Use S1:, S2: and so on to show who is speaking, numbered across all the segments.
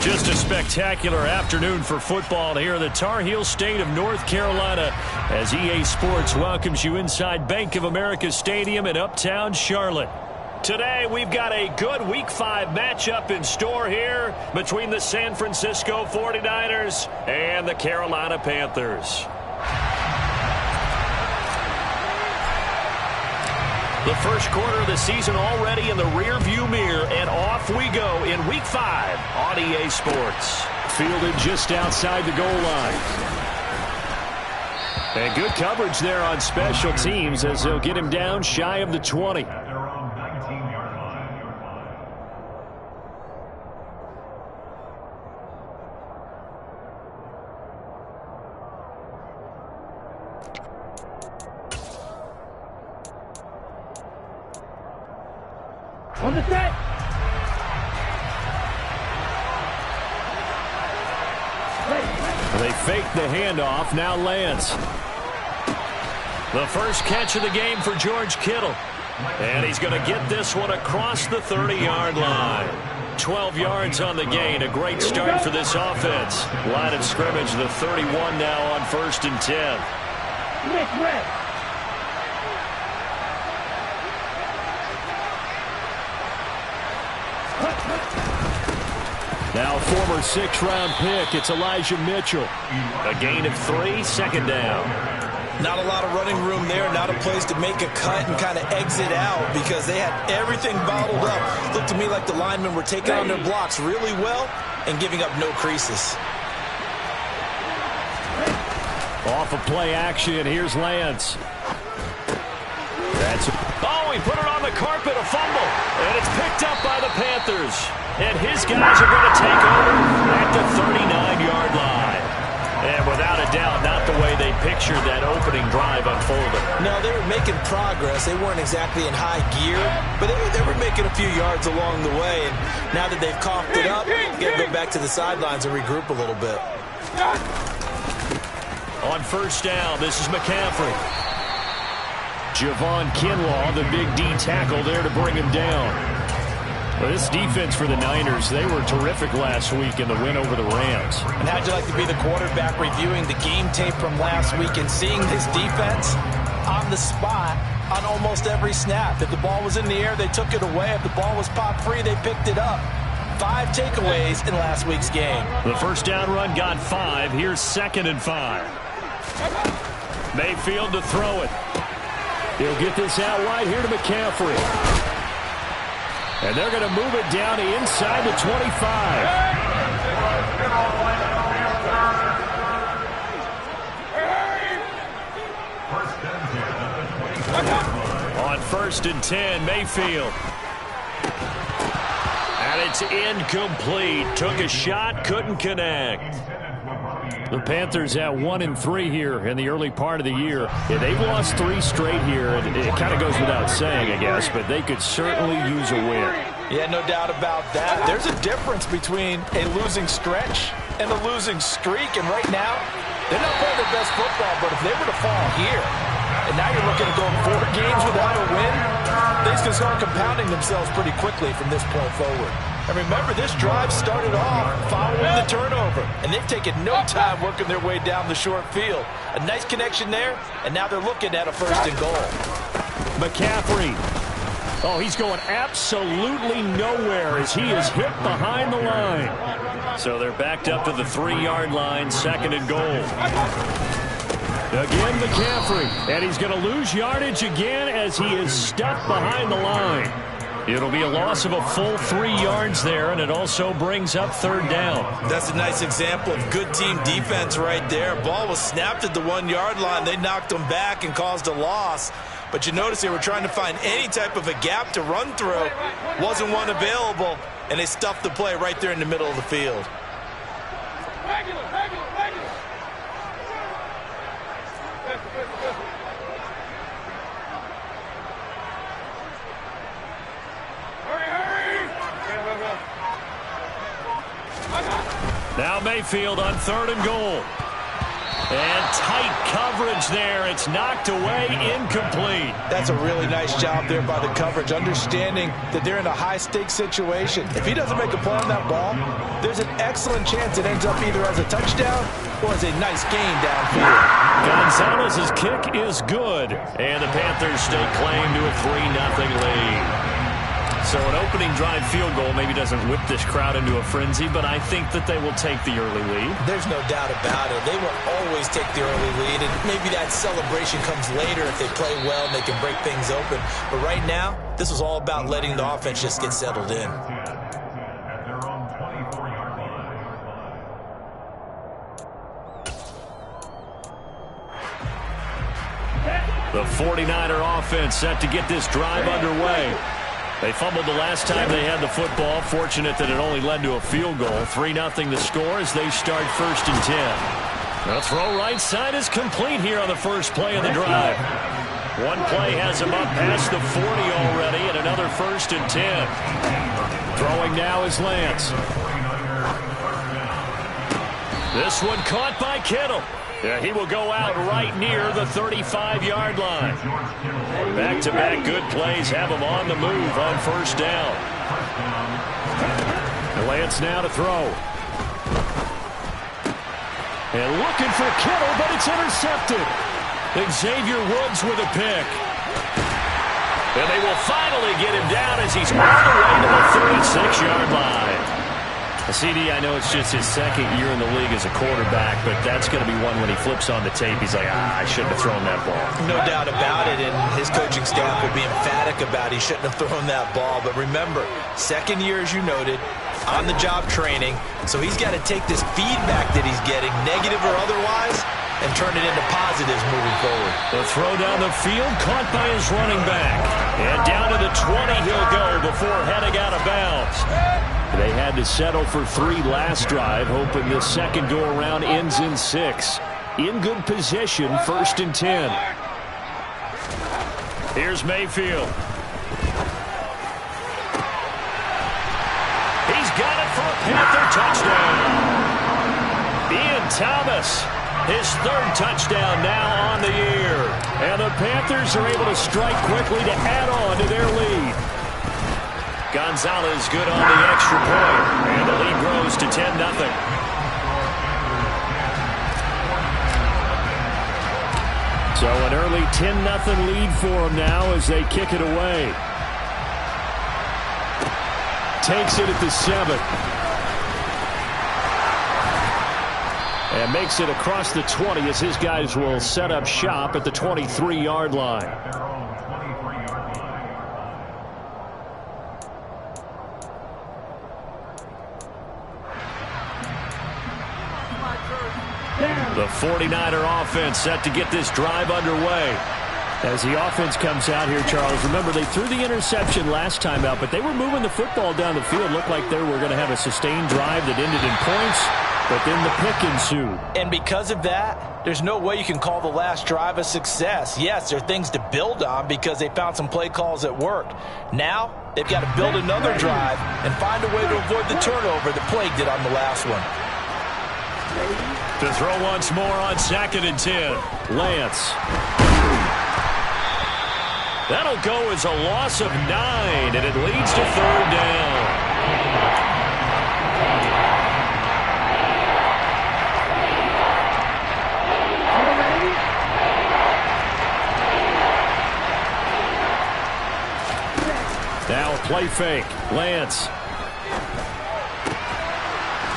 S1: Just a spectacular afternoon for football here in the Tar Heel state of North Carolina as EA Sports welcomes you inside Bank of America Stadium in uptown Charlotte. Today we've got a good Week 5 matchup in store here between the San Francisco 49ers and the Carolina Panthers. The first quarter of the season already in the rearview mirror, and off we go in Week 5 on EA Sports. Fielded just outside the goal line. And good coverage there on special teams as they'll get him down shy of the 20.
S2: On the set.
S1: They fake the handoff. Now Lance. The first catch of the game for George Kittle. And he's going to get this one across the 30-yard line. 12 yards on the gain. A great start for this offense. Line of scrimmage, the 31 now on 1st and 10. Now former 6th-round pick, it's Elijah Mitchell. A gain of 3, second down.
S3: Not a lot of running room there, not a place to make a cut and kind of exit out because they had everything bottled up. Looked to me like the linemen were taking on their blocks really well and giving up no creases.
S1: Off of play action, here's Lance. Oh, he put it on the carpet, a fumble, and it's picked up by the Panthers. And his guys are going to take over at the 39-yard line. And without a doubt, not the way they pictured that opening drive unfolding.
S3: No, they were making progress. They weren't exactly in high gear, but they were making a few yards along the way. And now that they've coughed it up, got to go back to the sidelines and regroup a little bit.
S1: On first down, this is McCaffrey. Javon Kinlaw, the big D tackle there to bring him down. Well, this defense for the Niners, they were terrific last week in the win over the Rams.
S3: And how'd you like to be the quarterback reviewing the game tape from last week and seeing this defense on the spot on almost every snap? If the ball was in the air, they took it away. If the ball was popped free, they picked it up. 5 takeaways in last week's game.
S1: The first down run got 5. Here's 2nd and 5. Mayfield to throw it. He'll get this out wide here to McCaffrey. And they're going to move it down to inside the 25. On 1st and 10, Mayfield. And it's incomplete. Took a shot, couldn't connect. The Panthers at 1-3 here in the early part of the year. Yeah, they've lost 3 straight here. It kind of goes without saying, I guess, but they could certainly use a win.
S3: Yeah, no doubt about that. There's a difference between a losing stretch and a losing streak, and right now, they're not playing their best football, but if they were to fall here, and now you're looking at going 4 games without a win, things can start compounding themselves pretty quickly from this point forward. And remember, this drive started off following the turnover, and they've taken no time working their way down the short field. A nice connection there, and now they're looking at a 1st and goal.
S1: McCaffrey. Oh, he's going absolutely nowhere as he is hit behind the line. So they're backed up to the 3-yard line, 2nd and goal. Again, McCaffrey, and he's going to lose yardage again as he is stuck behind the line. It'll be a loss of a full 3 yards there, and it also brings up 3rd down.
S3: That's a nice example of good team defense right there. Ball was snapped at the 1-yard line. They knocked them back and caused a loss. But you notice they were trying to find any type of a gap to run through. Wasn't one available, and they stuffed the play right there in the middle of the field.
S1: Now Mayfield on 3rd and goal. And tight coverage there. It's knocked away, incomplete.
S3: That's a really nice job there by the coverage, understanding that they're in a high-stakes situation. If he doesn't make a play on that ball, there's an excellent chance it ends up either as a touchdown or as a nice gain downfield.
S1: Gonzalez's kick is good, and the Panthers stake claim to a 3-0 lead. So an opening drive field goal maybe doesn't whip this crowd into a frenzy, but I think that they will take the early lead.
S3: There's no doubt about it. They will always take the early lead, and maybe that celebration comes later if they play well and they can break things open. But right now, this is all about letting the offense just get settled in.
S1: The 49er offense set to get this drive underway. They fumbled the last time they had the football. Fortunate that it only led to a field goal. 3-0 the score as they start 1st and 10. The throw right side is complete here on the first play of the drive. One play has him up past the 40 already, and another 1st and 10. Throwing now is Lance. This one caught by Kittle. Yeah, he will go out right near the 35-yard line. Back-to-back good plays have him on the move on 1st down. Lance now to throw. And looking for Kittle, but it's intercepted. Xavier Woods with a pick. And they will finally get him down as he's all the way to the 36-yard line. CD, I know it's just his 2nd year in the league as a quarterback, but that's going to be one when he flips on the tape. He's like, I shouldn't have thrown that ball.
S3: No doubt about it, and his coaching staff will be emphatic about he shouldn't have thrown that ball. But remember, 2nd year, as you noted, on-the-job training, so he's got to take this feedback that he's getting, negative or otherwise, and turn it into positives moving forward.
S1: The throw down the field, caught by his running back. And down to the 20 he'll go before heading out of bounds. They had to settle for 3 last drive, hoping this second go-around ends in 6. In good position, 1st and 10. Here's Mayfield. He's got it for a Panther touchdown. Ian Thomas, his 3rd touchdown now on the year. And the Panthers are able to strike quickly to add on to their lead. Gonzalez good on the extra point, and the lead grows to 10-0. So an early 10-0 lead for them now as they kick it away. Takes it at the 7. And makes it across the 20 as his guys will set up shop at the 23-yard line. The 49er offense set to get this drive underway. As the offense comes out here, Charles, remember they threw the interception last time out, but they were moving the football down the field. Looked like they were going to have a sustained drive that ended in points, but then the pick ensued.
S3: And because of that, there's no way you can call the last drive a success. Yes, there are things to build on because they found some play calls that worked. Now, they've got to build another drive and find a way to avoid the turnover that plagued it on the last one.
S1: To throw once more on 2nd and 10. Lance. That'll go as a loss of 9, and it leads to 3rd down. Now a play fake. Lance.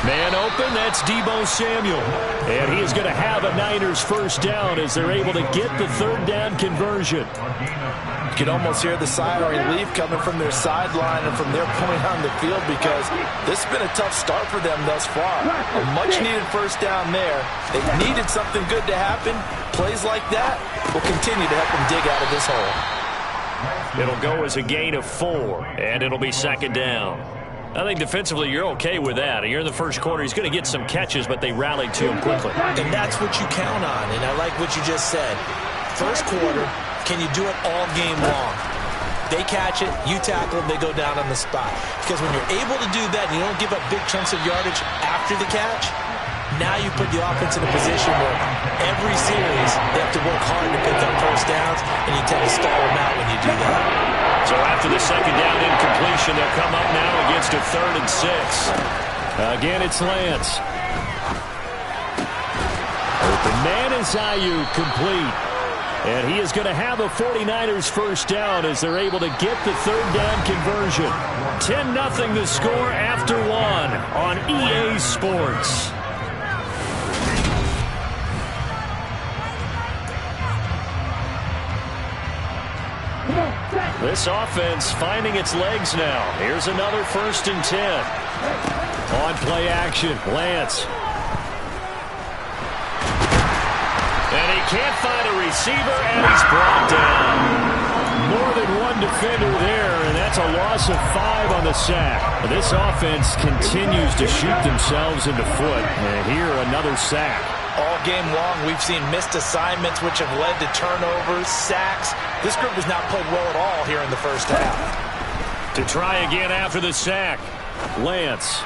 S1: Man open, that's Deebo Samuel. And he is going to have a Niners 1st down as they're able to get the 3rd down conversion.
S3: You can almost hear the sigh of relief coming from their sideline and from their point on the field because this has been a tough start for them thus far. A much-needed 1st down there. They needed something good to happen. Plays like that will continue to help them dig out of this hole.
S1: It'll go as a gain of 4, and it'll be 2nd down. I think defensively you're okay with that. You're in the first quarter. He's going to get some catches, but they rallied to him quickly.
S3: And that's what you count on, and I like what you just said. First quarter, can you do it all game long? They catch it, you tackle them, they go down on the spot. Because when you're able to do that and you don't give up big chunks of yardage after the catch,
S2: Now you put the offense in a position where every series they have to work hard to pick up first downs, and you tend to stall them out when you do that.
S1: So after the second down incompletion, they'll come up now against a 3rd and 6. Again, it's Lance. Open man is Ayuk, complete. And he is going to have a 49ers first down as they're able to get the 3rd down conversion. 10-0 the score after 1 on EA Sports. This offense finding its legs now. Here's another 1st and 10. On play action, Lance. And he can't find a receiver, and he's brought down. More than one defender there, and that's a loss of 5 on the sack. This offense continues to shoot themselves in the foot. And here, another sack.
S3: All game long, we've seen missed assignments, which have led to turnovers, sacks. This group has not played well at all here in the first half.
S1: To try again after the sack, Lance.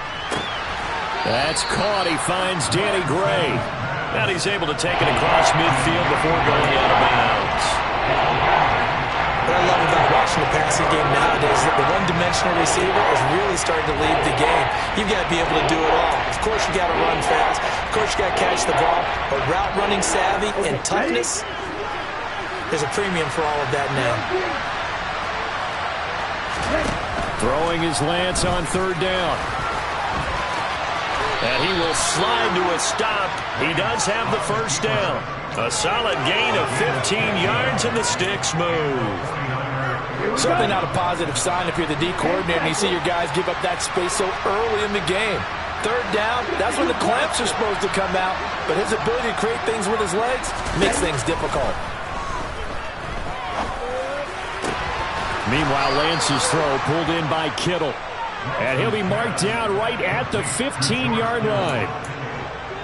S1: That's caught. He finds Danny Gray. And he's able to take it across midfield before going out of bounds.
S2: What I love about watching the passing game nowadays is that the one-dimensional receiver is really starting to lead the game. You've got to be able to do it all. Of course, you got to run fast. Of course, you got to catch the ball. But route running savvy and toughness, there's a premium for all of that now.
S1: Throwing his Lance on 3rd down. And he will slide to a stop. He does have the first down. A solid gain of 15 yards, and the sticks move.
S3: Certainly not a positive sign if you're the D coordinator and you see your guys give up that space so early in the game. 3rd down, that's when the clamps are supposed to come out. But his ability to create things with his legs makes things difficult.
S1: Meanwhile, Lance's throw pulled in by Kittle. And he'll be marked down right at the 15-yard line.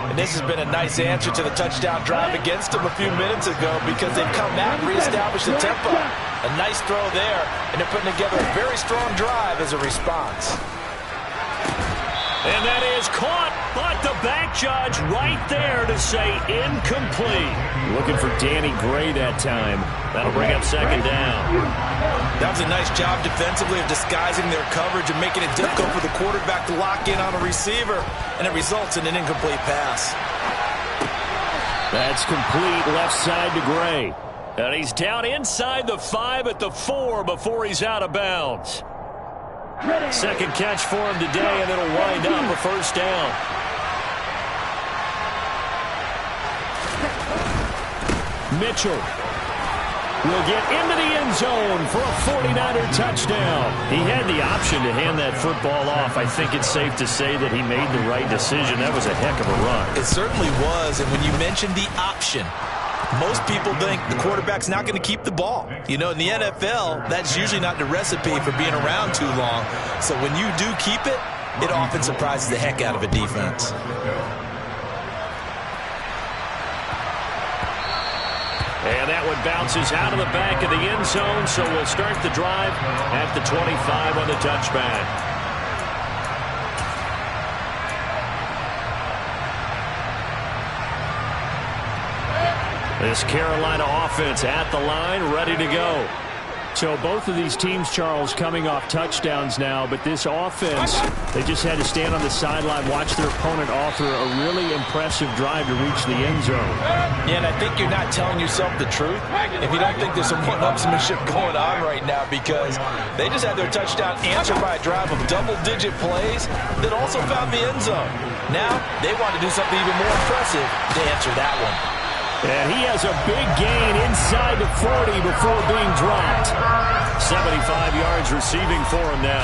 S3: And this has been a nice answer to the touchdown drive against them a few minutes ago because they've come back and reestablished the tempo. A nice throw there, and they're putting together a very strong drive as a response.
S1: And that is caught, but the back judge right there to say incomplete. Looking for Danny Gray that time. That'll bring up 2nd down.
S3: That was a nice job defensively of disguising their coverage and making it difficult for the quarterback to lock in on a receiver, and it results in an incomplete pass.
S1: That's complete left side to Gray. And he's down inside the 5 at the 4 before he's out of bounds. 2nd catch for him today, and it'll wind up a 1st down. Mitchell will get into the end zone for a 49er touchdown. He had the option to hand that football off. I think it's safe to say that he made the right decision. That was a heck of a run.
S3: It certainly was, and when you mentioned the option, most people think the quarterback's not going to keep the ball. You know, in the NFL, that's usually not the recipe for being around too long. So when you do keep it, it often surprises the heck out of a defense.
S1: And that one bounces out of the back of the end zone, so we'll start the drive at the 25 on the touchback. This Carolina offense at the line, ready to go. So both of these teams, Charles, coming off touchdowns now, but this offense, they just had to stand on the sideline, watch their opponent offer a really impressive drive to reach the end zone.
S3: Yeah, and I think you're not telling yourself the truth if you don't think there's some one-upsmanship going on right now, because they just had their touchdown answered by a drive of double-digit plays that also found the end zone. Now they want to do something even more impressive to answer that one.
S1: And he has a big gain inside the 40 before being dropped. 75 yards receiving for him now.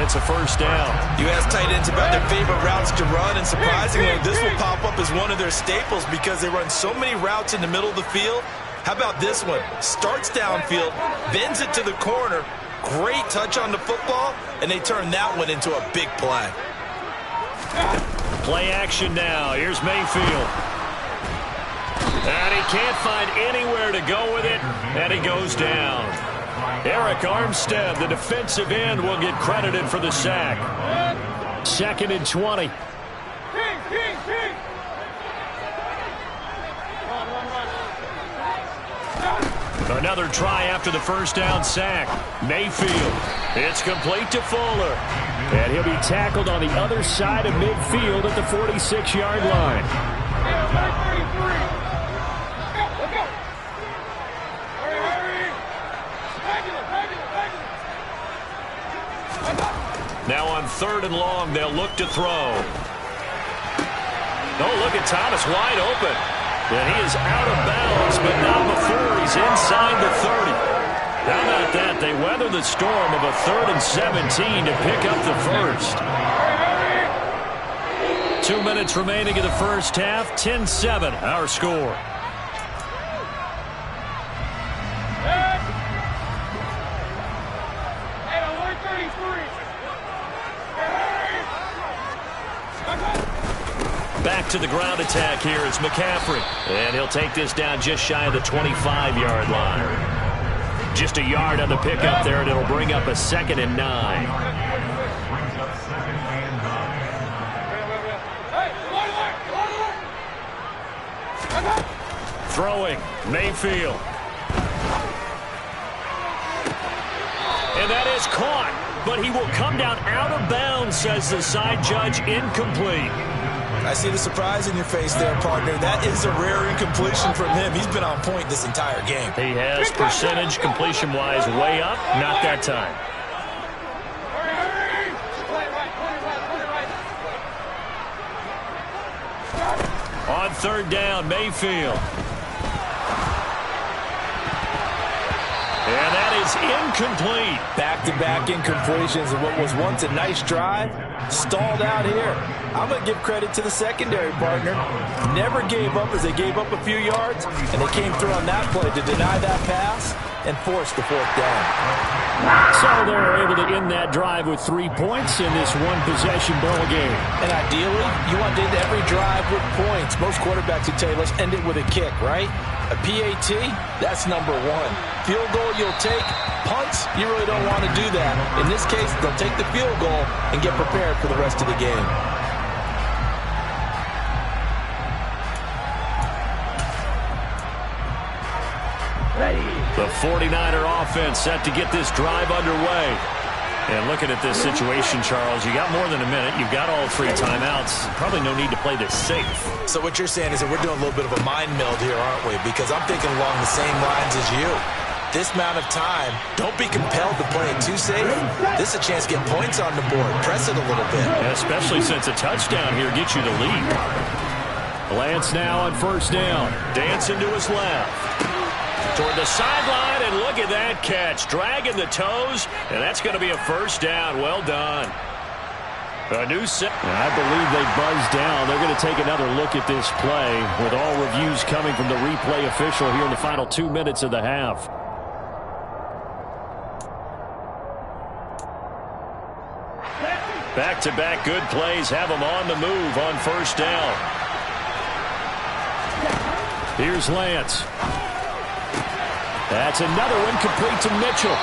S1: It's a 1st down.
S3: You ask tight ends about their favorite routes to run, and surprisingly, this will pop up as one of their staples because they run so many routes in the middle of the field. How about this one? Starts downfield, bends it to the corner, great touch on the football, and they turn that one into a big play.
S1: Play action now. Here's Mayfield. And he can't find anywhere to go with it, and he goes down. Eric Armstead, the defensive end, will get credited for the sack. 2nd and 20. Another try after the first down sack. Mayfield. It's complete to Fuller. And he'll be tackled on the other side of midfield at the 46-yard line. Now on 3rd and long, they'll look to throw. Oh, look at Thomas wide open. And he is out of bounds, but not before he's inside the 30. How about that? They weather the storm of a 3rd and 17 to pick up the first. 2 minutes remaining in the first half. 10-7, our score. Back to the ground attack here is McCaffrey. And he'll take this down just shy of the 25-yard line. Just a yard on the pickup there, and it'll bring up a 2nd and 9. Throwing, Mayfield. And that is caught, but he will come down out of bounds, says the side judge, incomplete.
S2: I see the surprise in your face there, partner. That is a rare incompletion from him. He's been on point this entire game.
S1: He has percentage completion-wise way up. Not that time. On 3rd down, Mayfield. And that is incomplete.
S2: Back-to-back incompletions of what was once a nice drive. Stalled out here. I'm going to give credit to the secondary, partner. Never gave up as they gave up a few yards, and they came through on that play to deny that pass and force the 4th down.
S1: So they're able to end that drive with 3 points in this one-possession ball game.
S2: And ideally, you want to end every drive with points. Most quarterbacks would tell you, let's end it with a kick, right? A PAT, that's number 1. Field goal you'll take. Punts, you really don't want to do that. In this case, they'll take the field goal and get prepared for the rest of the game.
S1: The 49er offense set to get this drive underway. And looking at this situation, Charles, you got more than a minute. You've got all 3 timeouts. Probably no need to play this safe.
S2: So what you're saying is that we're doing a little bit of a mind meld here, aren't we? Because I'm thinking along the same lines as you. This amount of time, don't be compelled to play it too safe. This is a chance to get points on the board. Press it a little bit.
S1: Yeah, especially since a touchdown here gets you the lead. Lance now on 1st down. Dancing to his left. Toward the sideline, and look at that catch. Dragging the toes, and that's going to be a 1st down. Well done. A new set. I believe they buzzed down. They're going to take another look at this play with all reviews coming from the replay official here in the final 2 minutes of the half. Back-to-back good plays have them on the move on 1st down. Here's Lance. That's another one complete to Mitchell.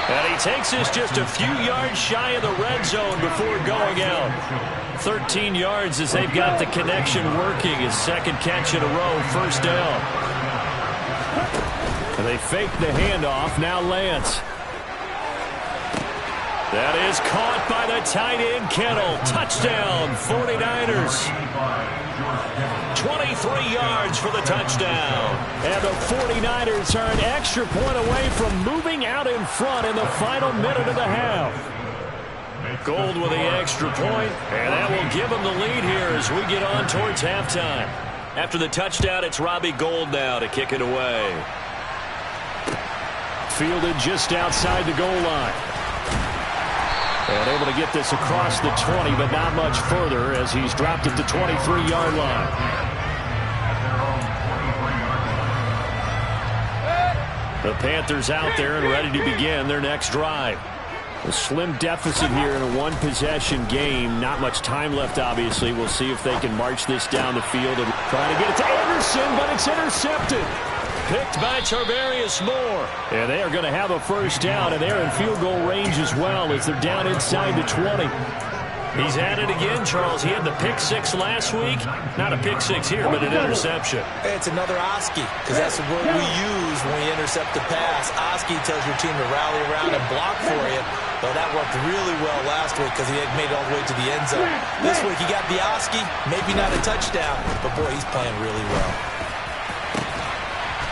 S1: And he takes this just a few yards shy of the red zone before going out. 13 yards as they've got the connection working. His 2nd catch in a row, 1st down. And they fake the handoff. Now Lance. That is caught by the tight end, Kittle. Touchdown, 49ers. 23 yards for the touchdown. And the 49ers are an extra point away from moving out in front in the final minute of the half. Gold with the extra point, and that will give them the lead here as we get on towards halftime. After the touchdown, it's Robbie Gould now to kick it away. Fielded just outside the goal line. And able to get this across the 20, but not much further as he's dropped it to 23-yard line. The Panthers out there and ready to begin their next drive. A slim deficit here in a one-possession game. Not much time left, obviously. We'll see if they can march this down the field and try to get it to Anderson, but it's intercepted. Picked by Tarvarius Moore. And they are going to have a 1st down, and they're in field goal range as well as they're down inside the 20. He's at it again, Charles. He had the pick six last week. Not a pick six here, but an interception.
S2: It's another Oski, because that's the word we use when we intercept a pass. Oski tells your team to rally around and block for you. But that worked really well last week because he had made it all the way to the end zone. This week he got the Oski, maybe not a touchdown, but boy, he's playing really well.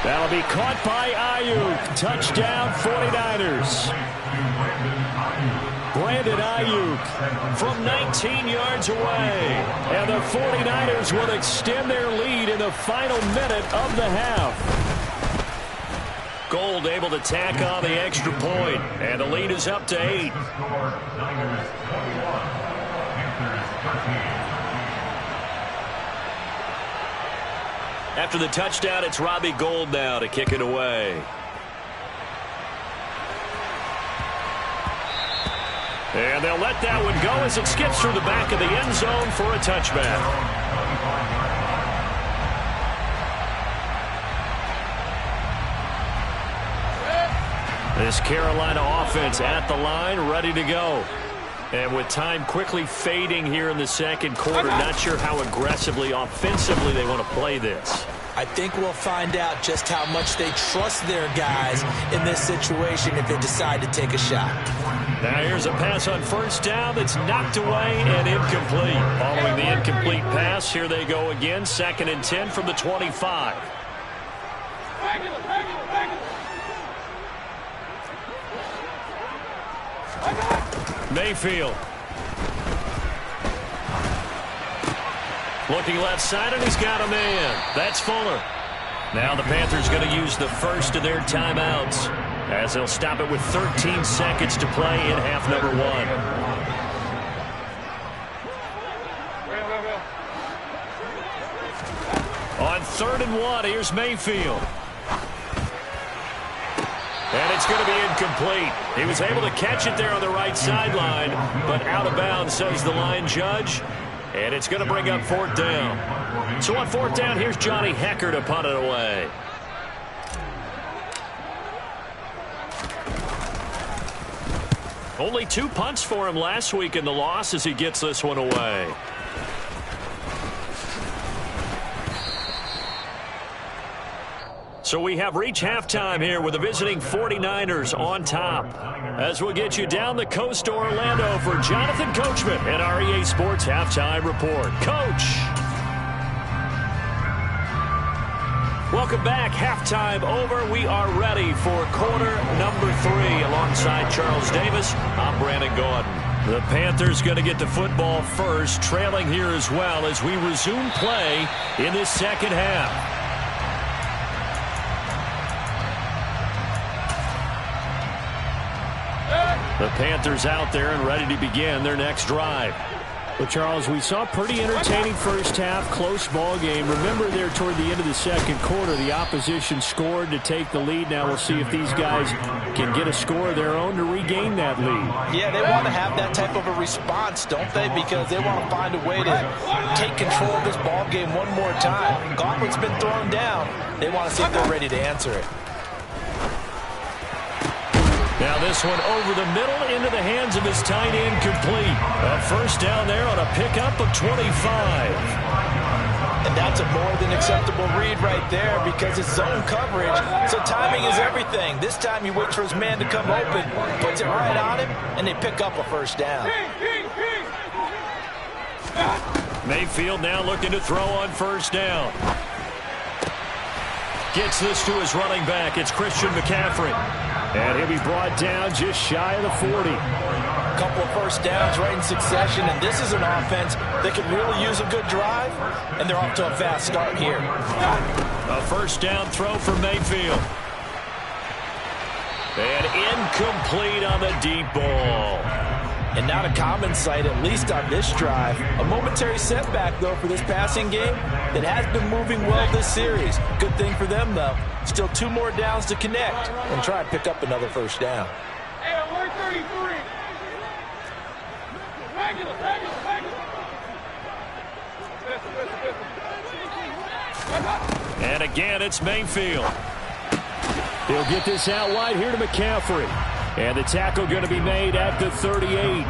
S1: That'll be caught by Ayuk. Touchdown, 49ers. Brandon Ayuk from 19 yards away. And the 49ers will extend their lead in the final minute of the half. Gold able to tack on the extra point, and the lead is up to 8. After the touchdown, it's Robbie Gould now to kick it away. And they'll let that one go as it skips through the back of the end zone for a touchback. This Carolina offense at the line, ready to go. And with time quickly fading here in the second quarter, not sure how aggressively, offensively they want to play this.
S2: I think we'll find out just how much they trust their guys in this situation if they decide to take a shot.
S1: Now here's a pass on first down that's knocked away and incomplete. Following the incomplete pass, here they go again, 2nd and 10 from the 25. Mayfield. Looking left side, and he's got a man. That's Fuller. Now the Panthers going to use the first of their timeouts as they'll stop it with 13 seconds to play in half number 1. On 3rd and 1, here's Mayfield. And it's going to be incomplete. He was able to catch it there on the right sideline, but out of bounds, says the line judge. And it's going to bring up 4th down. So on 4th down, here's Johnny Hecker to punt it away. Only 2 punts for him last week in the loss as he gets this one away. So we have reached halftime here with the visiting 49ers on top. As we'll get you down the coast to Orlando for Jonathan Coachman and our EA Sports Halftime Report. Coach. Welcome back. Halftime over. We are ready for quarter number 3. Alongside Charles Davis, I'm Brandon Gordon. The Panthers going to get the football first, trailing here as well as we resume play in this second half. The Panthers out there and ready to begin their next drive.
S4: Well, Charles, we saw a pretty entertaining first half, close ball game. Remember there toward the end of the second quarter, the opposition scored to take the lead. Now we'll see if these guys can get a score of their own to regain that lead.
S2: Yeah, they want to have that type of a response, don't they? Because they want to find a way to take control of this ball game one more time. Gauntlet's been thrown down. They want to see if they're ready to answer it.
S1: Now this one over the middle into the hands of his tight end, complete. A first down there on a pickup of 25.
S2: And that's a more than acceptable read right there because it's zone coverage, so timing is everything. This time he waits for his man to come open, puts it right on him, and they pick up a first down.
S1: Mayfield now looking to throw on first down. Gets this to his running back. It's Christian McCaffrey. And he'll be brought down just shy of the 40.
S2: A couple of first downs right in succession, and this is an offense that can really use a good drive, and they're off to a fast start here.
S1: A first down throw for Mayfield. And incomplete on the deep ball.
S2: And not a common sight, at least on this drive. A momentary setback, though, for this passing game that has been moving well this series. Good thing for them, though. Still 2 more downs to connect and try and pick up another first down.
S5: Hey, alert 33.
S1: And again, it's Mayfield. He'll get this out wide here to McCaffrey. And the tackle going to be made at the 38.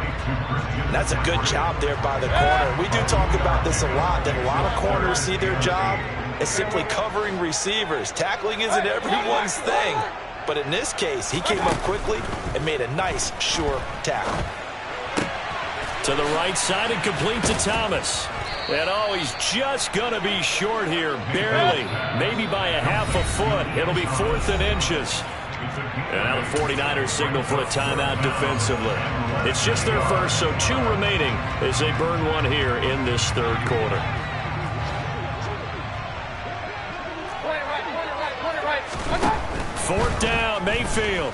S2: That's a good job there by the corner. We do talk about this a lot, that a lot of corners see their job as simply covering receivers. Tackling isn't everyone's thing. But in this case, he came up quickly and made a nice, sure tackle.
S1: To the right side and complete to Thomas. And oh, he's just going to be short here, barely. Maybe by a half a foot. It'll be 4th and inches. And now the 49ers signal for a timeout defensively. It's just their first, so 2 remaining as they burn one here in this third quarter. Fourth down, Mayfield.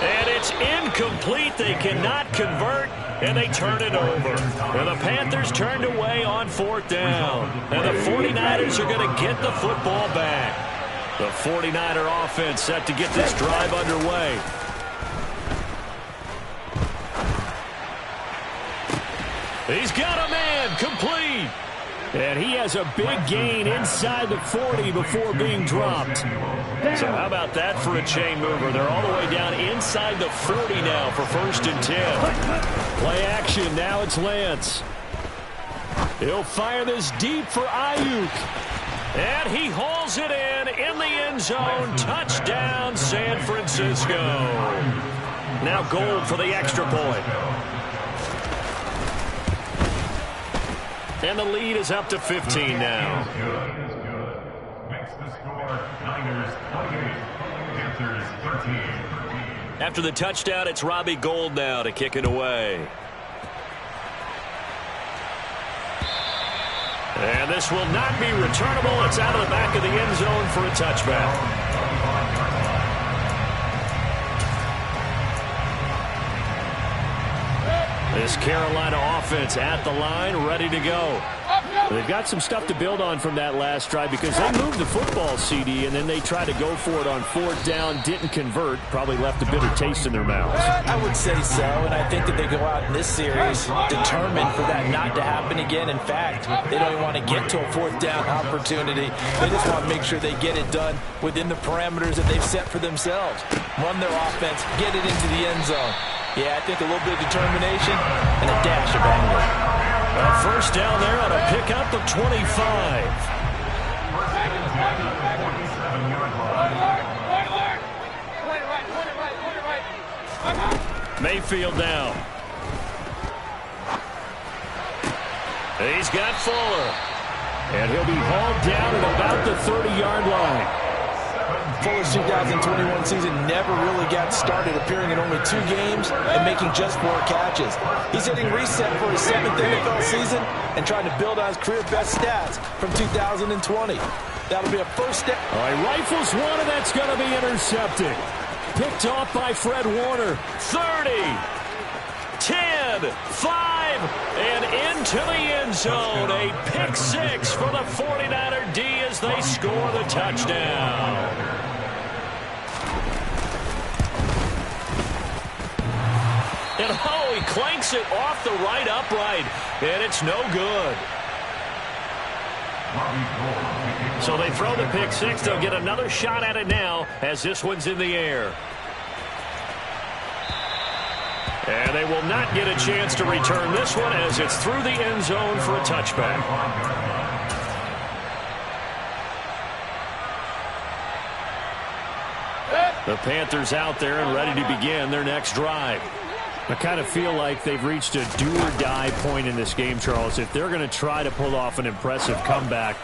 S1: And it's incomplete. They cannot convert, and they turn it over. And the Panthers turned away on 4th down. And the 49ers are going to get the football back. The 49er offense set to get this drive underway. He's got a man, complete. And he has a big gain inside the 40 before being dropped. So how about that for a chain mover? They're all the way down inside the 40 now for 1st and 10. Play action. Now it's Lance. He'll fire this deep for Ayuk. And he hauls it in the end zone. Touchdown, San Francisco. Now Gold for the extra point. And the lead is up to 15 now.
S5: Makes the score Niners 28, Panthers 13.
S1: After the touchdown, it's Robbie Gould now to kick it away. And this will not be returnable. It's out of the back of the end zone for a touchback. This Carolina offense at the line, ready to go. They've got some stuff to build on from that last drive because they moved the football, CD, and then they tried to go for it on 4th down, didn't convert, probably left a bitter taste in their mouths.
S2: I would say so, and I think that they go out in this series determined for that not to happen again. In fact, they don't even want to get to a 4th down opportunity. They just want to make sure they get it done within the parameters that they've set for themselves. Run their offense, get it into the end zone. Yeah, I think a little bit of determination and a dash of anger.
S1: First down there on a pickup of 25. Mayfield now. He's got Fuller. And he'll be hauled down at about the 30-yard line.
S2: Fuller's 2021 season never really got started, appearing in only 2 games and making just 4 catches. He's hitting reset for his 7th NFL season and trying to build on his career best stats from 2020. That'll be a first step.
S1: All right, rifles one, and that's going to be intercepted. Picked off by Fred Warner. 30, 10, 5, and into the end zone. A pick 6 for the 49er D as they score the touchdown. And oh, he clanks it off the right upright, and it's no good. So they throw the pick 6. They'll get another shot at it now as this one's in the air. And they will not get a chance to return this one as it's through the end zone for a touchback. The Panthers out there and ready to begin their next drive. I kind of feel like they've reached a do-or-die point in this game, Charles. If they're going to try to pull off an impressive comeback,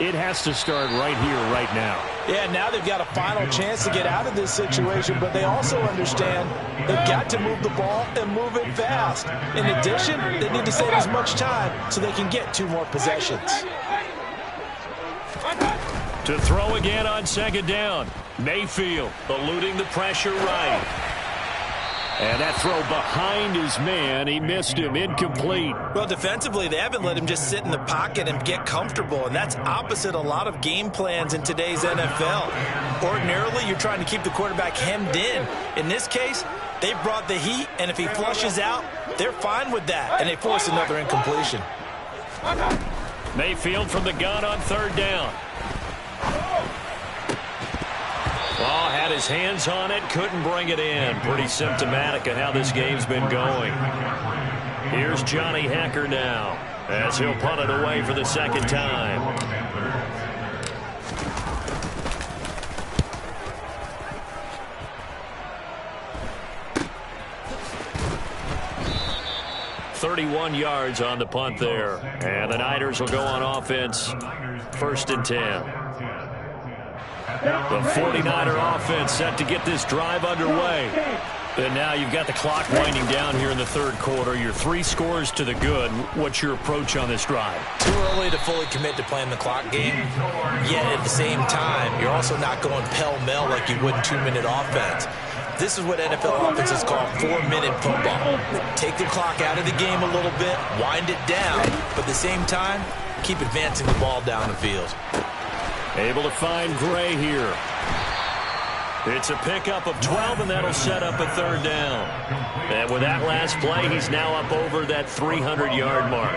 S1: it has to start right here, right now.
S2: Yeah, now they've got a final chance to get out of this situation, but they also understand they've got to move the ball and move it fast. In addition, they need to save as much time so they can get 2 more possessions.
S1: To throw again on 2nd down. Mayfield eluding the pressure right. And that throw behind his man. He missed him. Incomplete.
S2: Well, defensively, they haven't let him just sit in the pocket and get comfortable, and that's opposite a lot of game plans in today's NFL. Ordinarily, you're trying to keep the quarterback hemmed in. In this case, they brought the heat, and if he flushes out, they're fine with that, and they force another incompletion.
S1: Mayfield from the gun on 3rd down. Oh, had his hands on it, couldn't bring it in. Pretty symptomatic of how this game's been going. Here's Johnny Hecker now, as he'll punt it away for the second time. .31 yards on the punt there. And the Niners will go on offense. 1st and 10. The 49er offense set to get this drive underway. And now you've got the clock winding down here in the third quarter. Your 3 scores to the good. What's your approach on this drive?
S2: Too early to fully commit to playing the clock game. Yet at the same time, you're also not going pell-mell like you would in 2-minute offense. This is what NFL offenses call 4-minute football. Take the clock out of the game a little bit, wind it down, but at the same time, keep advancing the ball down the field.
S1: Able to find Gray here. It's a pickup of 12, and that'll set up a 3rd down. And with that last play, he's now up over that 300-yard mark.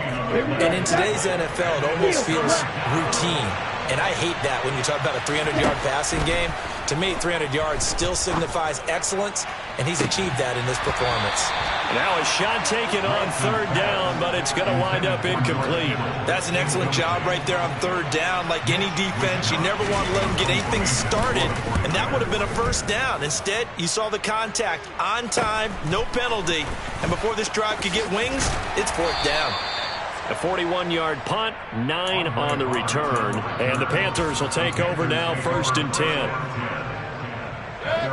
S2: And in today's NFL, it almost feels routine. And I hate that when you talk about a 300-yard passing game. To me, 300 yards still signifies excellence, and he's achieved that in this performance.
S1: Now a shot taken on 3rd down, but it's going to wind up incomplete.
S2: That's an excellent job right there on 3rd down. Like any defense, you never want to let them get anything started, and that would have been a 1st down. Instead, you saw the contact on time, no penalty, and before this drive could get wings, it's 4th down.
S1: A 41-yard punt, 9 on the return, and the Panthers will take over now, 1st and 10.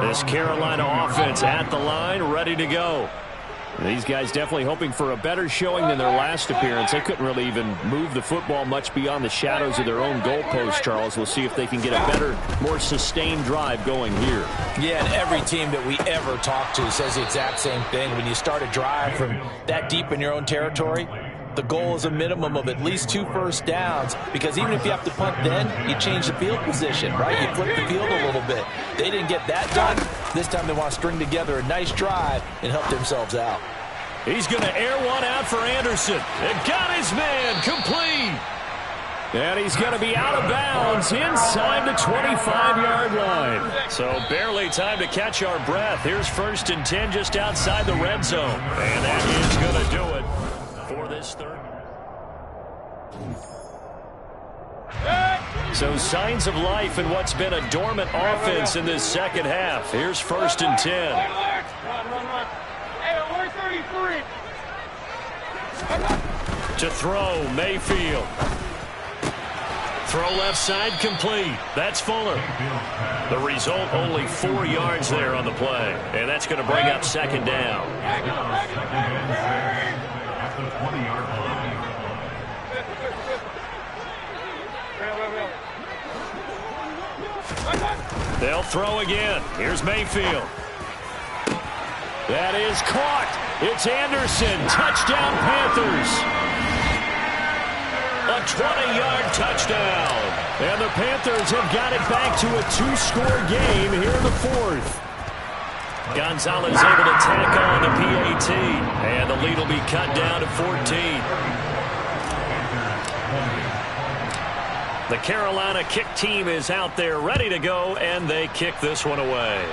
S1: This Carolina offense at the line, ready to go. These guys definitely hoping for a better showing than their last appearance. They couldn't really even move the football much beyond the shadows of their own goalpost, Charles. We'll see if they can get a better, more sustained drive going here.
S2: Yeah, and every team that we ever talk to says the exact same thing. When you start a drive from that deep in your own territory, the goal is a minimum of at least 2 first downs, because even if you have to punt then, you change the field position, right? You flip the field a little bit. They didn't get that done. This time they want to string together a nice drive and help themselves out.
S1: He's going to air one out for Anderson. And got his man complete. And he's going to be out of bounds inside the 25-yard line. So barely time to catch our breath. Here's 1st and 10 just outside the red zone. And that is going to do it for this third. So signs of life in what's been a dormant offense in this second half. Here's 1st and 10. To throw, Mayfield. Throw left side complete. That's Fuller. The result, only 4 yards there on the play. And that's going to bring up 2nd down.
S5: At the 20-yard line.
S1: They'll throw again. Here's Mayfield. That is caught. It's Anderson. Touchdown, Panthers. A 20-yard touchdown. And the Panthers have got it back to a 2-score game here in the 4th. Gonzalez able to tack on the PAT. And the lead will be cut down to 14. The Carolina kick team is out there ready to go, and they kick this one away.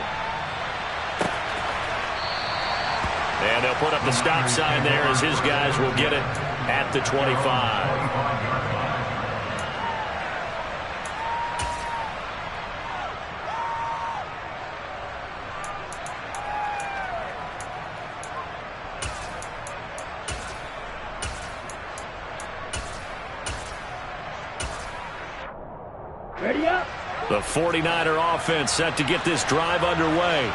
S1: And they'll put up the stop sign there as his guys will get it at the 25. The 49er offense set to get this drive underway.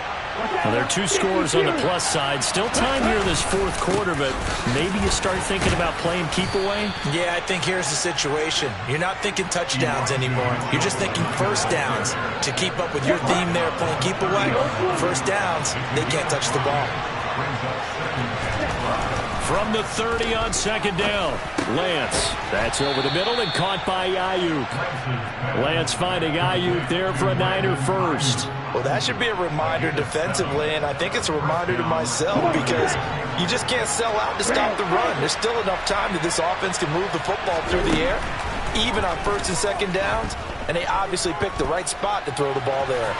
S1: Well, there are 2 scores on the plus side. Still time here in this 4th quarter, but maybe you start thinking about playing keep away?
S2: Yeah, I think here's the situation. You're not thinking touchdowns anymore. You're just thinking 1st downs. To keep up with your theme there, playing keep away, 1st downs, they can't touch the ball.
S1: From the 30 on 2nd down, Lance. That's over the middle and caught by Ayuk. Lance finding Ayuk there for a Niner first.
S2: Well, that should be a reminder defensively, and I think it's a reminder to myself, because you just can't sell out to stop the run. There's still enough time that this offense can move the football through the air, even on 1st and 2nd downs, and they obviously picked the right spot to throw the ball there.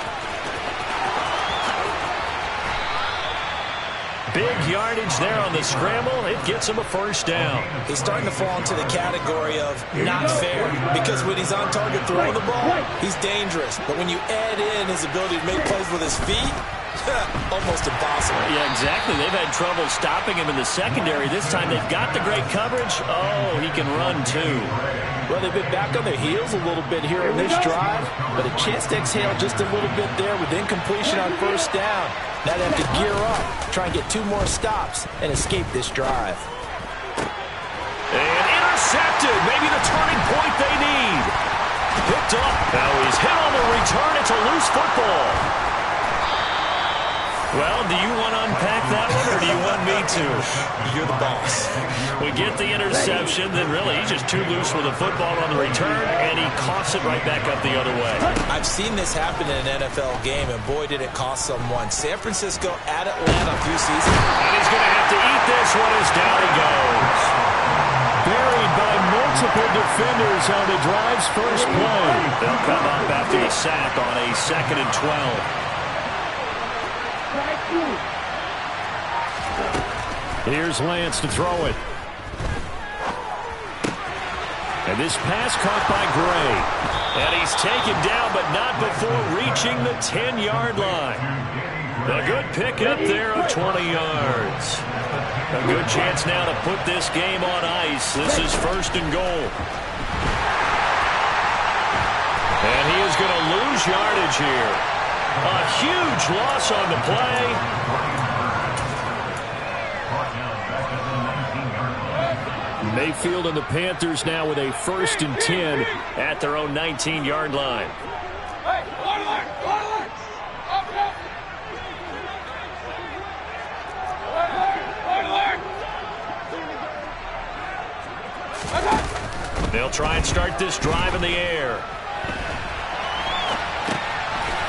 S1: Big yardage there on the scramble. It gets him a first down.
S2: He's starting to fall into the category of not fair, because when he's on target throwing the ball, he's dangerous. But when you add in his ability to make plays with his feet, almost impossible.
S1: Yeah, exactly. They've had trouble stopping him in the secondary. This time they've got the great coverage. Oh, he can run too.
S3: Well, they've been back on their heels a little bit here in this drive, but a chance to exhale just a little bit there with incompletion on first down. Now they have to gear up, try and get 2 more stops, and escape this drive.
S1: And intercepted. Maybe the turning point they need. Picked up. Now he's hit on the return. It's a loose football. Well, do you want to unpack that one, or do you want me to?
S2: You're the boss.
S1: We get the interception, then really he's just too loose with the football on the return, and he coughs it right back up the other way.
S2: I've seen this happen in an NFL game, and boy, did it cost someone. San Francisco at Atlanta a few seasons.
S1: And he's going to have to eat this one as down he goes.
S4: Buried by multiple defenders on the drive's first play.
S1: They'll come up after the sack on a 2nd and 12.
S4: Here's Lance to throw it. And this pass caught by Gray.
S1: And he's taken down, but not before reaching the 10-yard line. A good pickup there of 20 yards. A good chance now to put this game on ice. This is 1st and goal. And he is going to lose yardage here. A huge loss on the play.
S4: Mayfield and the Panthers now with a 1st and 10
S1: at their own 19-yard line. They'll try and start this drive in the air.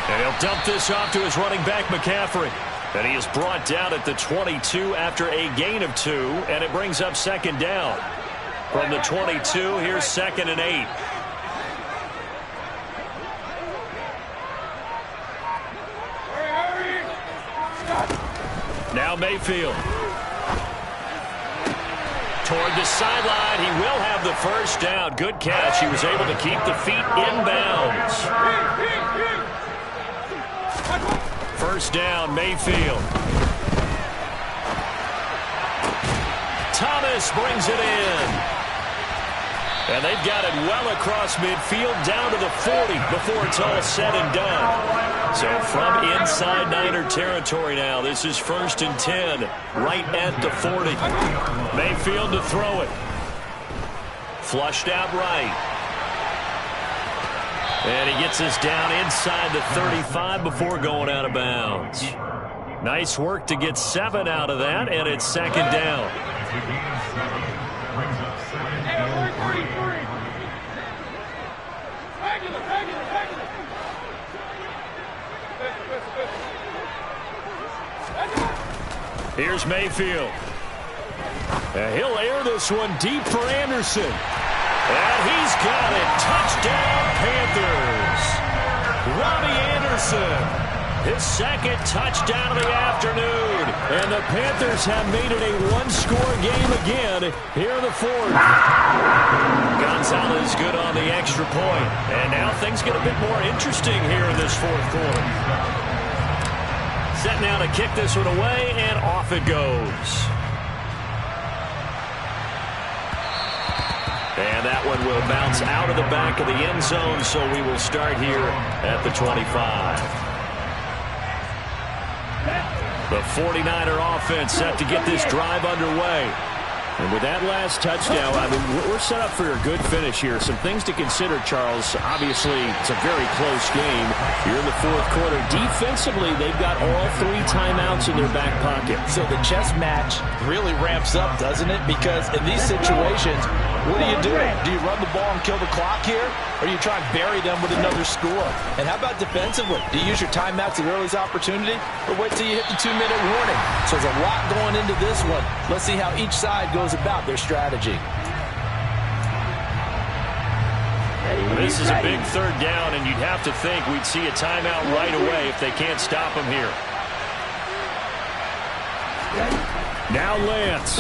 S1: And he'll dump this off to his running back, McCaffrey. And he is brought down at the 22 after a gain of 2, and it brings up 2nd down. From the 22, here's 2nd and 8. Now Mayfield. Toward the sideline, he will have the first down. Good catch. He was able to keep the feet in bounds. First down, Mayfield. Thomas brings it in. And they've got it well across midfield down to the 40 before it's all said and done. So from inside Niner territory now, this is 1st and 10, right at the 40. Mayfield to throw it. Flushed out right. And he gets us down inside the 35 before going out of bounds. Nice work to get 7 out of that, and it's 2nd down. Here's Mayfield. And he'll air this one deep for Anderson. And he's got it. Touchdown, Panthers. Robbie Anderson. His 2nd touchdown of the afternoon. And the Panthers have made it a 1-score game again here in the 4th. Gonzalez good on the extra point. And now things get a bit more interesting here in this 4th quarter. Set now to kick this one away, and off it goes. And that one will bounce out of the back of the end zone, so we will start here at the 25. The 49er offense set to get this drive underway. And with that last touchdown, I mean, we're set up for a good finish here. Some things to consider, Charles. Obviously, it's a very close game. You're in the 4th quarter. Defensively, they've got all 3 timeouts in their back pocket.
S3: So the chess match really ramps up, doesn't it? Because in these situations, what are you doing? Do you run the ball and kill the clock here? Or do you try and bury them with another score? And how about defensively? Do you use your timeouts at earliest opportunity? Or wait till you hit the 2-minute warning? So there's a lot going into this one. Let's see how each side goes about their strategy.
S1: This is a big 3rd down, and you'd have to think we'd see a timeout right away if they can't stop them here.
S4: Now Lance.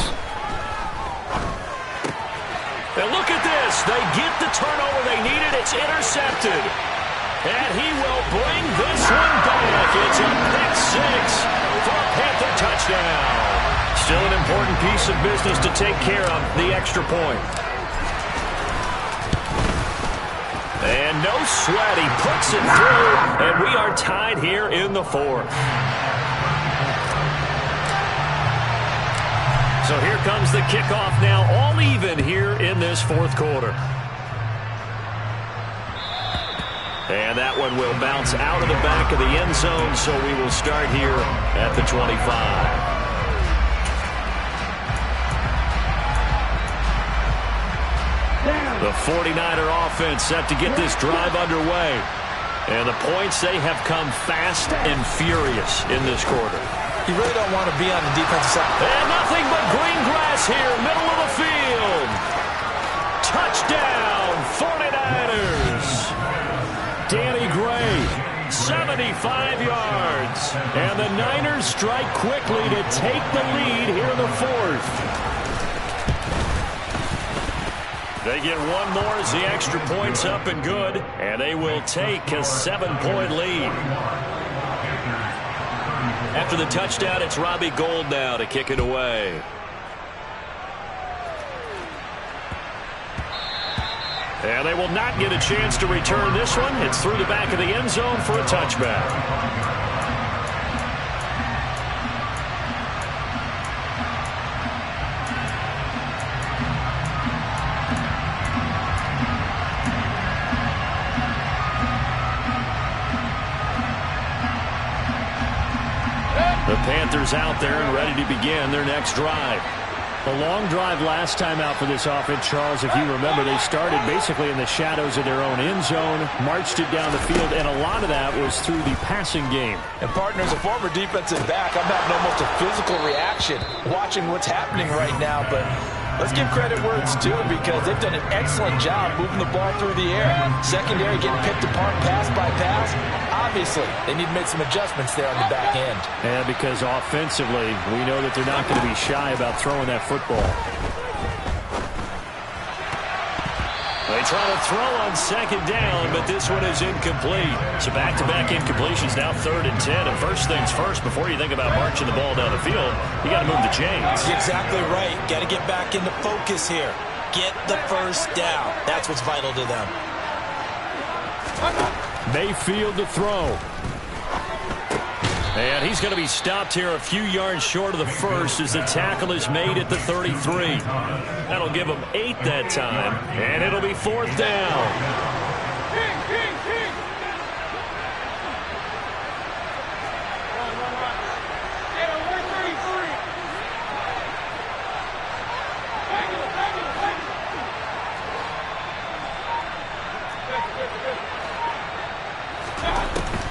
S1: And look at this. They get the turnover they needed. It's intercepted. And he will bring this one back. It's a pick six for a Panther touchdown. Still an important piece of business to take care of, the extra point. And no sweat. He puts it through, and we are tied here in the fourth. So here comes the kickoff now, all even here in this fourth quarter. And that one will bounce out of the back of the end zone, so we will start here at the 25. The 49er offense set to get this drive underway. And the points, they have come fast and furious in this quarter.
S2: You really don't want to be on the defensive side.
S1: And nothing but green grass here, middle of the field. Touchdown, 49ers.
S4: Danny Gray.
S1: 75 yards.
S4: And the Niners strike quickly to take the lead here in the fourth.
S1: They get one more as the extra point's up and good. And they will take a 7-point lead. After the touchdown, it's Robbie Gould now to kick it away. And they will not get a chance to return this one. It's through the back of the end zone for a touchback. The Panthers out there and ready to begin their next drive.
S4: A long drive last time out for this offense, Charles. If you remember, they started basically in the shadows of their own end zone, marched it down the field, and a lot of that was through the passing game.
S2: And partner, as a former defensive back, I'm having almost a physical reaction watching what's happening right now. But let's give credit where it's due, because they've done an excellent job moving the ball through the air. Secondary getting picked apart pass by pass. Obviously, they need to make some adjustments there on the back end.
S4: And because offensively, we know that they're not going to be shy about throwing that football.
S1: They try to throw on second down, but this one is incomplete. So back-to-back incompletions, now 3rd and 10. And first things first, before you think about marching the ball down the field, you got to move the chains.
S2: Exactly right. Got to get back into focus here. Get the first down. That's what's vital to them.
S4: Mayfield to throw.
S1: And he's going to be stopped here a few yards short of the first as the tackle is made at the 33. That'll give him 8 that time, and it'll be 4th down.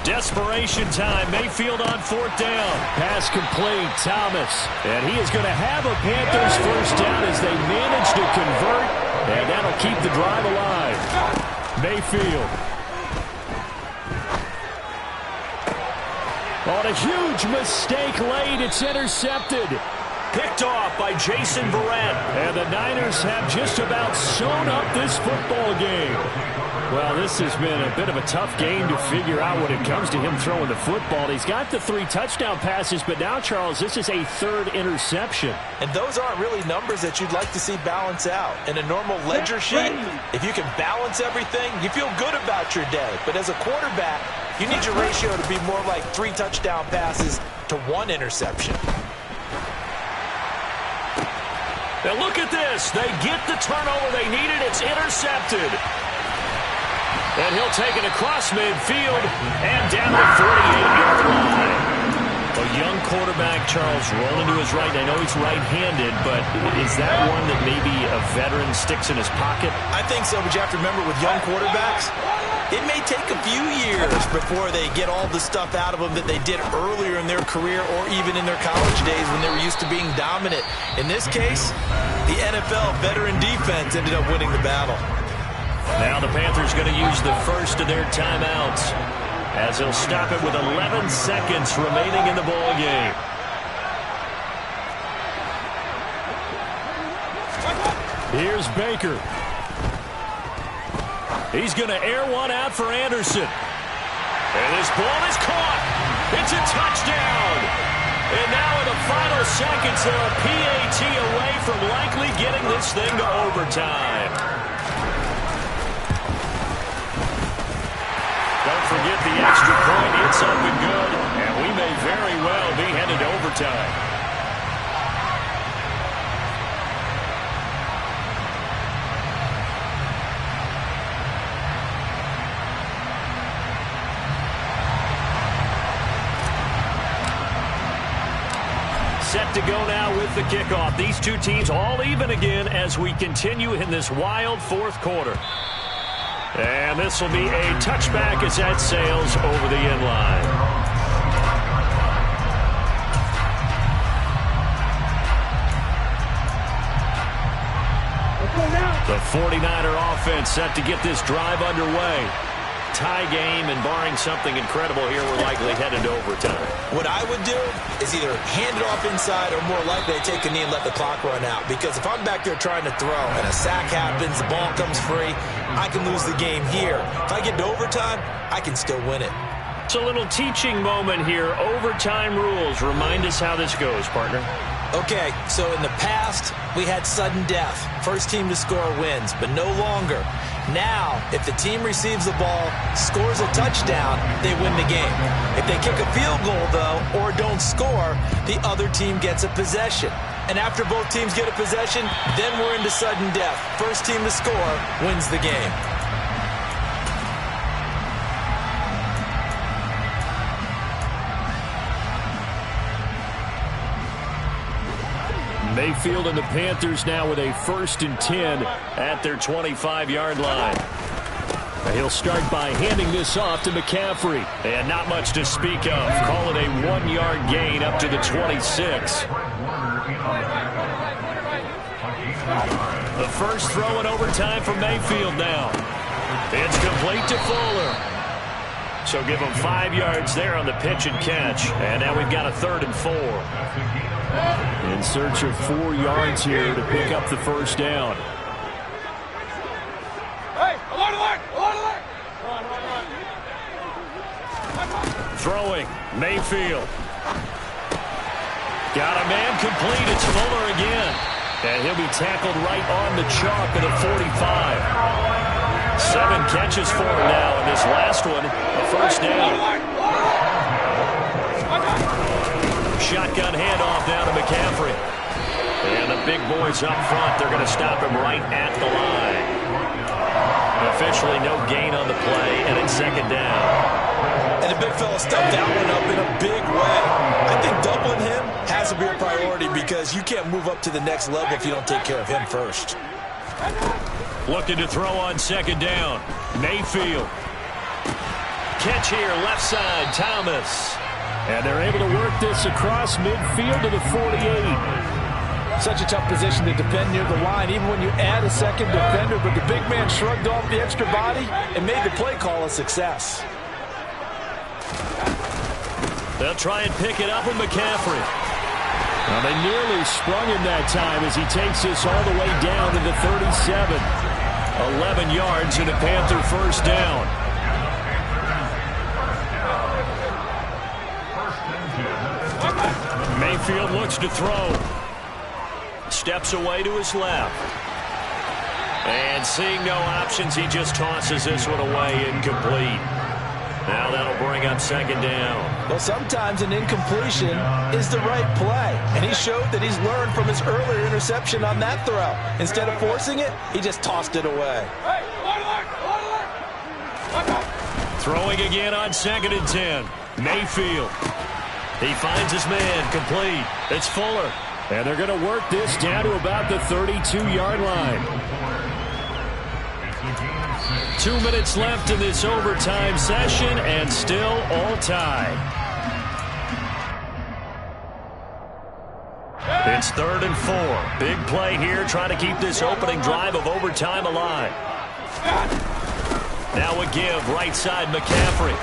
S1: Desperation time. Mayfield on 4th down.
S4: Pass complete. Thomas. And he is going to have a Panthers first down as they manage to convert. And that'll keep the drive alive. Mayfield. On a huge mistake late. It's intercepted.
S1: Picked off by Jason Barrett.
S4: And the Niners have just about sewn up this football game. Well, this has been a bit of a tough game to figure out when it comes to him throwing the football. He's got the 3 touchdown passes, but now, Charles, this is a 3rd interception.
S2: And those aren't really numbers that you'd like to see balance out. In a normal ledger sheet, if you can balance everything, you feel good about your day. But as a quarterback, you need your ratio to be more like 3 touchdown passes to 1 interception.
S1: Now look at this. They get the turnover they needed. It's intercepted. And he'll take it across midfield and down the 48-yard line. A young quarterback, Charles, rolling to his right. I know he's right-handed, but is that one that maybe a veteran sticks in his pocket?
S2: I think so, but you have to remember with young quarterbacks, it may take a few years before they get all the stuff out of them that they did earlier in their career or even in their college days when they were used to being dominant. In this case, the NFL veteran defense ended up winning the battle.
S1: Now the Panthers going to use the first of their timeouts as they'll stop it with 11 seconds remaining in the ball game. Here's Baker. He's going to air one out for Anderson. And this ball is caught. It's a touchdown. And now in the final seconds, they're a PAT away from likely getting this thing to overtime. Don't forget the extra point. It's up and good. And we may very well be headed to overtime. Set to go now with the kickoff. These two teams all even again as we continue in this wild fourth quarter. And this will be a touchback as that sails over the end line. The 49er offense set to get this drive underway. Tie game, and barring something incredible here, we're likely headed to overtime.
S2: What I would do is either hand it off inside or more likely take a knee and let the clock run out. Because if I'm back there trying to throw and a sack happens, the ball comes free, I can lose the game here. If I get to overtime, I can still win it.
S1: It's a little teaching moment here. Overtime rules. Remind us how this goes, partner.
S2: Okay, so in the past, we had sudden death. First team to score wins, but no longer. Now, if the team receives the ball, scores a touchdown, they win the game. If they kick a field goal, though, or don't score, the other team gets a possession. And after both teams get a possession, then we're into sudden death. First team to score wins the game.
S1: Mayfield and the Panthers now with a 1st and 10 at their 25-yard line. He'll start by handing this off to McCaffrey. And not much to speak of. Call it a 1-yard gain up to the 26. The first throw in overtime for Mayfield now. It's complete to Fuller. So give him 5 yards there on the pitch and catch. And now we've got a 3rd and 4. In search of 4 yards here to pick up the first down. Throwing, Mayfield. Got a man complete. It's Fuller again. And he'll be tackled right on the chalk at a 45. 7 catches for him now, and this last one, a first down. Shotgun handoff down to McCaffrey. And the big boys up front, they're going to stop him right at the line. Officially no gain on the play, and it's 2nd down.
S2: And the big fella stuffed that one up in a big way. I think doubling him has to be a priority because you can't move up to the next level if you don't take care of him first.
S1: Looking to throw on 2nd down. Mayfield. Catch here, left side, Thomas. And they're able to work this across midfield to the 48.
S3: Such a tough position to defend near the line, even when you add a second defender. But the big man shrugged off the extra body and made the play call a success.
S1: They'll try and pick it up with McCaffrey. Well, they nearly sprung him that time as he takes this all the way down to the 37. 11 yards and a Panther first down. Mayfield looks to throw. Steps away to his left. And seeing no options, he just tosses this one away, incomplete. Now that'll bring up 2nd down.
S2: Well, sometimes an incompletion is the right play. And he showed that he's learned from his earlier interception on that throw. Instead of forcing it, he just tossed it away.
S1: Throwing again on 2nd and 10. Mayfield. He finds his man, complete. It's Fuller. And they're going to work this down to about the 32-yard line. 2 minutes left in this overtime session, and still all tied. It's 3rd and 4. Big play here, trying to keep this opening drive of overtime alive. Now a give, right side McCaffrey.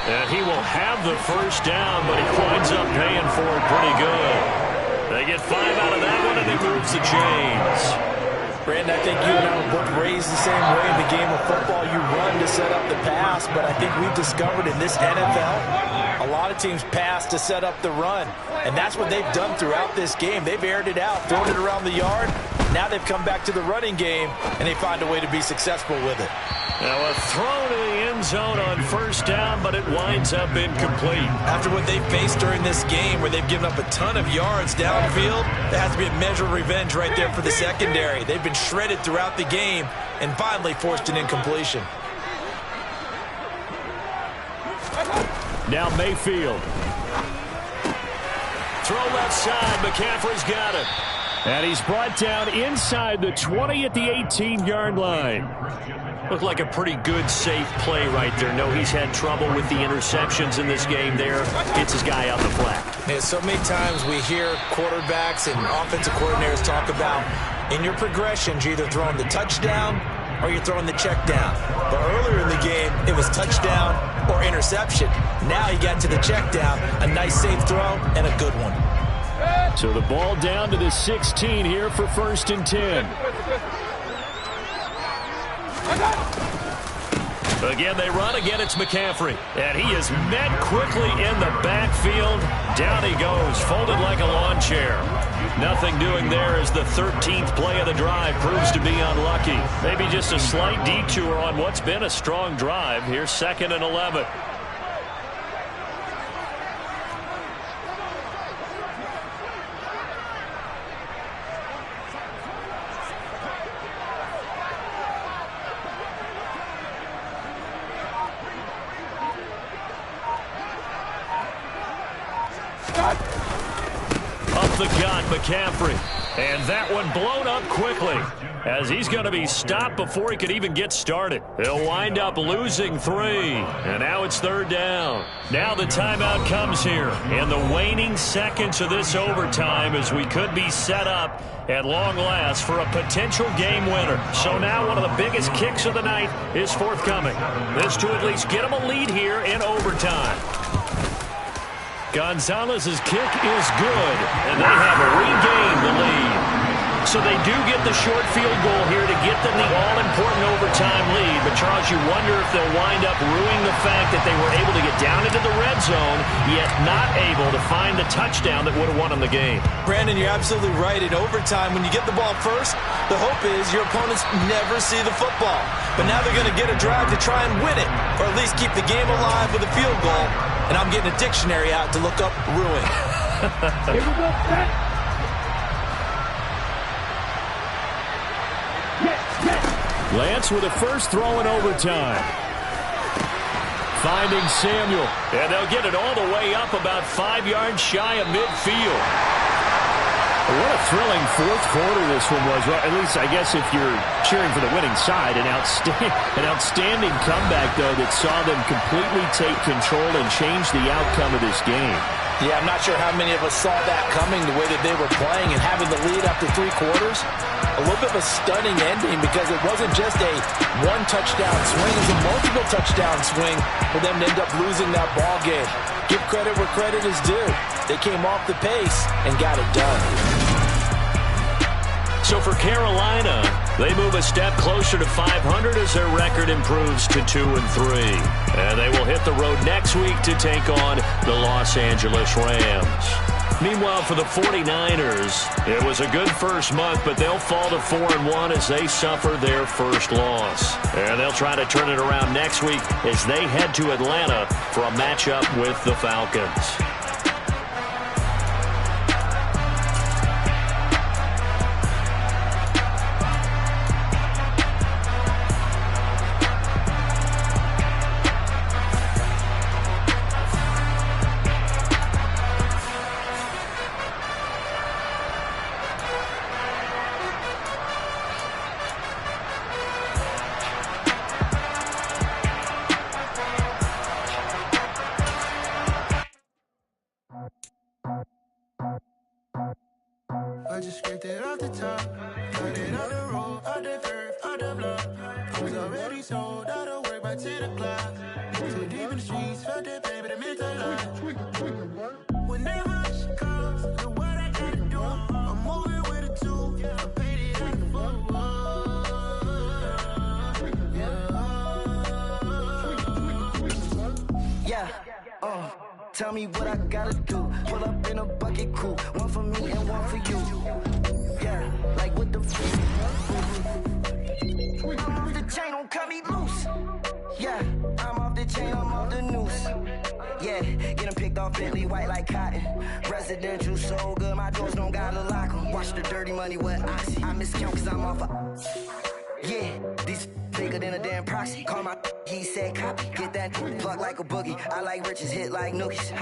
S1: And he will have the first down, but he winds up paying for it pretty good. They get 5 out of that one, and he moves the chains.
S2: Brandon, I think you and I were both raised the same way in the game of football. You run to set up the pass, but I think we've discovered in this NFL, a lot of teams pass to set up the run. And that's what they've done throughout this game. They've aired it out, thrown it around the yard. Now they've come back to the running game, and they find a way to be successful with it.
S1: Now a throw to the end zone on first down, but it winds up incomplete.
S2: After what they've faced during this game, where they've given up a ton of yards downfield, there has to be a measure of revenge right there for the secondary. They've been shredded throughout the game and finally forced an incompletion.
S4: Now Mayfield.
S1: Throw left side. McCaffrey's got it.
S4: And he's brought down inside the 20 at the 18-yard line.
S1: Looked like a pretty good, safe play right there. No, he's had trouble with the interceptions in this game there. Gets his guy out the flat.
S2: Yeah, so many times we hear quarterbacks and offensive coordinators talk about in your progressions, you're either throwing the touchdown or you're throwing the check down. But earlier in the game, it was touchdown or interception. Now he got to the check down, a nice safe throw and a good one.
S4: So the ball down to the 16 here for 1st and 10.
S1: Again, they run. Again, it's McCaffrey. And he is met quickly in the backfield. Down he goes, folded like a lawn chair. Nothing doing there as the 13th play of the drive proves to be unlucky. Maybe just a slight detour on what's been a strong drive. Here's 2nd and 11. Up the gut, McCaffrey. And that one blown up quickly as he's going to be stopped before he could even get started. They'll wind up losing 3. And now it's 3rd down. Now the timeout comes here in the waning seconds of this overtime as we could be set up at long last for a potential game winner. So now one of the biggest kicks of the night is forthcoming. This to at least get them a lead here in overtime. Gonzalez's kick is good, and they have regained the lead. So they do get the short field goal here to get them the all-important overtime lead. But, Charles, you wonder if they'll wind up ruining the fact that they were able to get down into the red zone, yet not able to find the touchdown that would have won them the game.
S2: Brandon, you're absolutely right. In overtime, when you get the ball first, the hope is your opponents never see the football. But now they're going to get a drive to try and win it, or at least keep the game alive with a field goal. And I'm getting a dictionary out to look up ruin.
S6: Here we go, set.
S4: Lance with a first throw in overtime. Finding Samuel.
S1: And they'll get it all the way up about 5 yards shy of midfield.
S4: What a thrilling fourth quarter this one was. Well, at least, I guess, if you're cheering for the winning side, an outstanding comeback, though, that saw them completely take control and change the outcome of this game.
S2: Yeah, I'm not sure how many of us saw that coming, the way that they were playing and having the lead after 3 quarters. A little bit of a stunning ending because it wasn't just a one-touchdown swing. It was a multiple touchdown swing for them to end up losing that ball game. Give credit where credit is due. They came off the pace and got it done.
S1: So for Carolina, they move a step closer to 500 as their record improves to 2-3. And they will hit the road next week to take on the Los Angeles Rams. Meanwhile, for the 49ers, it was a good first month, but they'll fall to 4-1 as they suffer their first loss. And they'll try to turn it around next week as they head to Atlanta for a matchup with the Falcons.
S7: I just scraped it off the top, put it on the road, out the curve, out the block. Was already sold, out of work by 10 o'clock. Too deep in the streets, felt that baby, that meant a lot. Whenever she calls, know what I gotta do. I'm moving with a two, I paid it at the full.
S8: tell me what I gotta do. Pull up in a bucket crew, one for me and one for you. Yeah, like what the I'm off the chain, don't cut me loose. Yeah, I'm off the chain, I'm off the noose. Yeah, getting picked off Bentley white like cotton. Residential so good, my doors don't gotta lock 'em. Watch the dirty money with oxy. I miscount cause I'm off a yeah, these bigger than a damn proxy. Call my he said copy. Get that plug like a boogie. I like riches, hit like nookies.